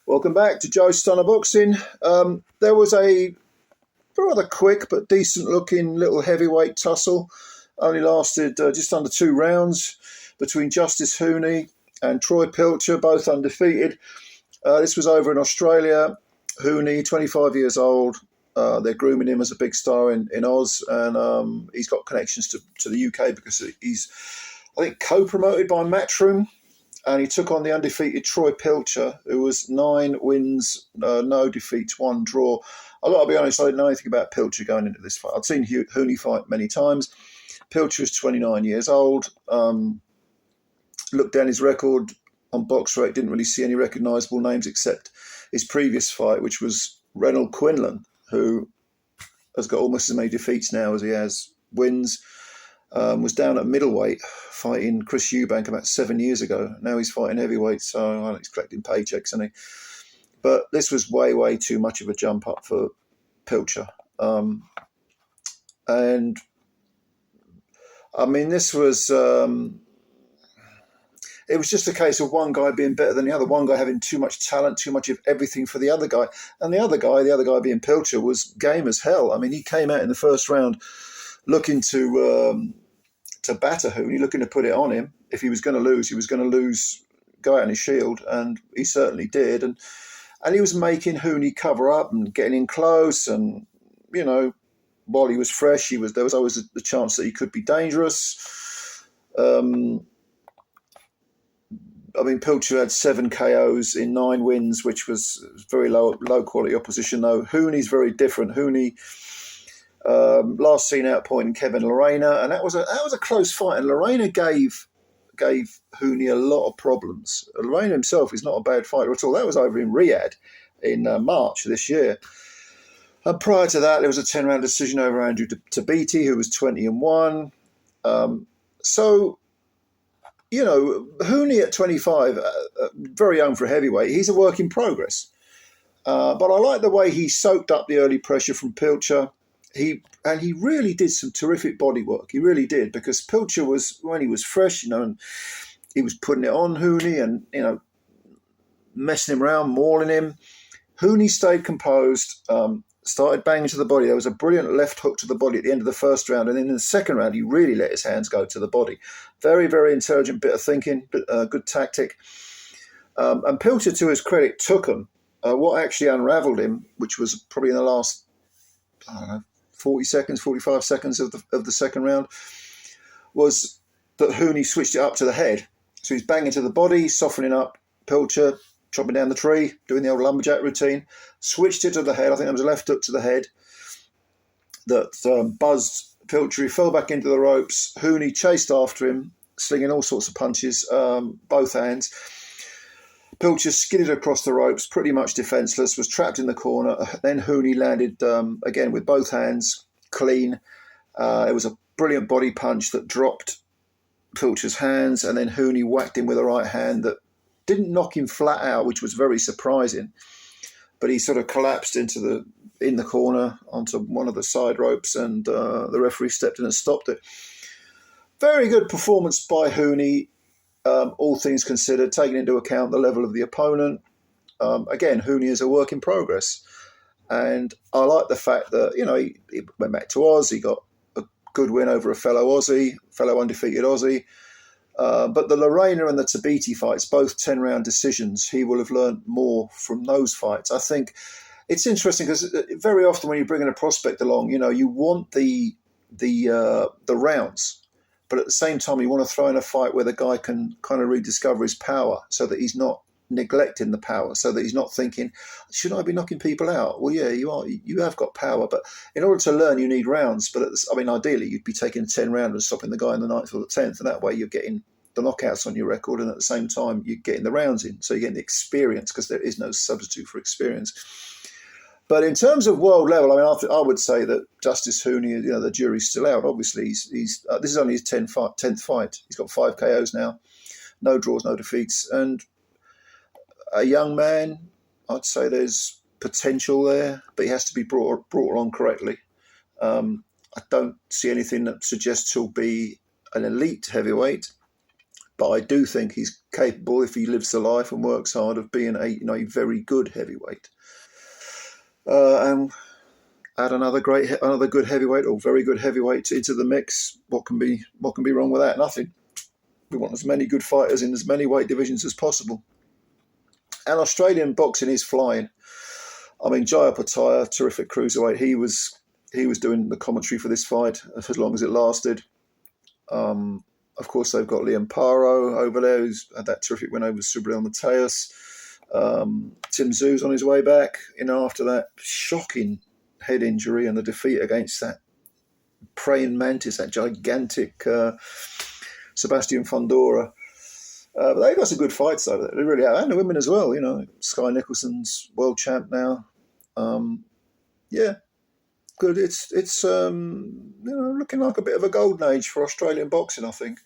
Welcome back to Joe's Stunner Boxing. There was a rather quick but decent looking little heavyweight tussle. Only lasted just under 2 rounds between Justis Huni and Troy Pilcher, both undefeated. This was over in Australia. Huni, 25 years old. They're grooming him as a big star in Oz, and he's got connections to the UK because he's, I think, co-promoted by Matchroom. And he took on the undefeated Troy Pilcher, who was 9 wins, no defeats, 1 draw. I got to be honest, I didn't know anything about Pilcher going into this fight. I'd seen Huni fight many times. Pilcher is 29 years old. Looked down his record on BoxRec, didn't really see any recognisable names except his previous fight, which was Reynold Quinlan, who has got almost as many defeats now as he has wins. Was down at middleweight fighting Chris Eubank about 7 years ago. Now he's fighting heavyweight, so he's collecting paychecks, isn't he? But this was way too much of a jump up for Pilcher. And, I mean, this was... it was just a case of one guy being better than the other, one guy having too much talent, too much of everything for the other guy. And the other guy being Pilcher, was game as hell. I mean, he came out in the first round looking to batter Huni, looking to put it on him. If he was going to lose, go out on his shield, and he certainly did. And he was making Huni cover up and getting in close, and, you know, while he was fresh, there was always the chance that he could be dangerous. I mean, Pilcher had 7 KOs in 9 wins, which was very low quality opposition, though. Huni's very different. Huni, last seen outpointing Kevin Lorena, and that was a close fight. And Lorena gave Huni a lot of problems. Lorena himself is not a bad fighter at all. That was over in Riyadh in March this year. And prior to that, there was a 10-round decision over Andrew Tabiti, who was 20-1. So, you know, Huni at 25, very young for a heavyweight, he's a work in progress. But I like the way he soaked up the early pressure from Pilcher. He really did some terrific body work. He really did, because Pilcher was, when he was fresh, you know, and he was putting it on Huni and, you know, messing him around, mauling him. Huni stayed composed, started banging to the body. There was a brilliant left hook to the body at the end of the first round, and then in the second round, he really let his hands go to the body. Very, very intelligent bit of thinking, good tactic. And Pilcher, to his credit, took him. What actually unravelled him, which was probably in the last, I don't know, 45 seconds of the second round, was that Huni switched it up to the head. So he's banging to the body, softening up Pilcher, chopping down the tree, doing the old lumberjack routine, switched it to the head. I think there was a left hook to the head that buzzed Pilcher. He fell back into the ropes. Huni chased after him, slinging all sorts of punches, both hands. Pilcher skidded across the ropes, pretty much defenceless, was trapped in the corner. Then Huni landed, again, with both hands, clean. It was a brilliant body punch that dropped Pilcher's hands, and then Huni whacked him with a right hand that didn't knock him flat out, which was very surprising. But he sort of collapsed in the corner onto one of the side ropes, and the referee stepped in and stopped it. Very good performance by Huni. All things considered, taking into account the level of the opponent. Again, Huni is a work in progress. And I like the fact that, you know, he went back to Oz. He got a good win over a fellow undefeated Aussie. But the Lorena and the Tabiti fights, both 10-round decisions, he will have learned more from those fights. I think it's interesting because very often when you bring in a prospect along, you know, you want the rounds. But at the same time, you want to throw in a fight where the guy can kind of rediscover his power, so that he's not neglecting the power, so that he's not thinking, should I be knocking people out? Well, yeah, you are. You have got power, but in order to learn, you need rounds. But ideally, you'd be taking 10 rounds and stopping the guy in the 9th or the 10th, and that way you're getting the knockouts on your record, and at the same time, you're getting the rounds in. So you're getting the experience, because there is no substitute for experience. But in terms of world level, I mean, I would say that Justis Huni, you know, the jury's still out. Obviously, this is only his 10th fight. He's got 5 KOs now, no draws, no defeats, and a young man. I'd say there's potential there, but he has to be brought along correctly. I don't see anything that suggests he'll be an elite heavyweight, But I do think he's capable, if he lives the life and works hard, of being a very good heavyweight. And add another good heavyweight or very good heavyweight into the mix. What can be wrong with that? Nothing. We want as many good fighters in as many weight divisions as possible. And Australian boxing is flying. I mean, Jaya Pataya, terrific cruiserweight. He was doing the commentary for this fight as long as it lasted. Of course, they've got Liam Paro over there, who's had that terrific win over Subriel Mateus. Tim Tszю's on his way back, after that shocking head injury and the defeat against that praying mantis, that gigantic Sebastian Fundora. But they've got some good fights over there. They really have. And the women as well, Sky Nicholson's world champ now. Yeah, good. It's looking like a bit of a golden age for Australian boxing, I think.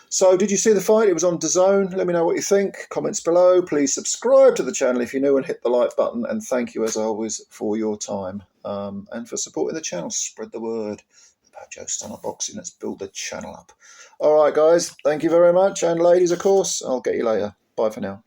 So did you see the fight? It was on DAZN. Let me know what you think. Comments below. Please subscribe to the channel if you're new and hit the like button. And thank you, as always, for your time and for supporting the channel. Spread the word about Joe Stunner Boxing. Let's build the channel up. All right, guys. Thank you very much. And ladies, of course, I'll get you later. Bye for now.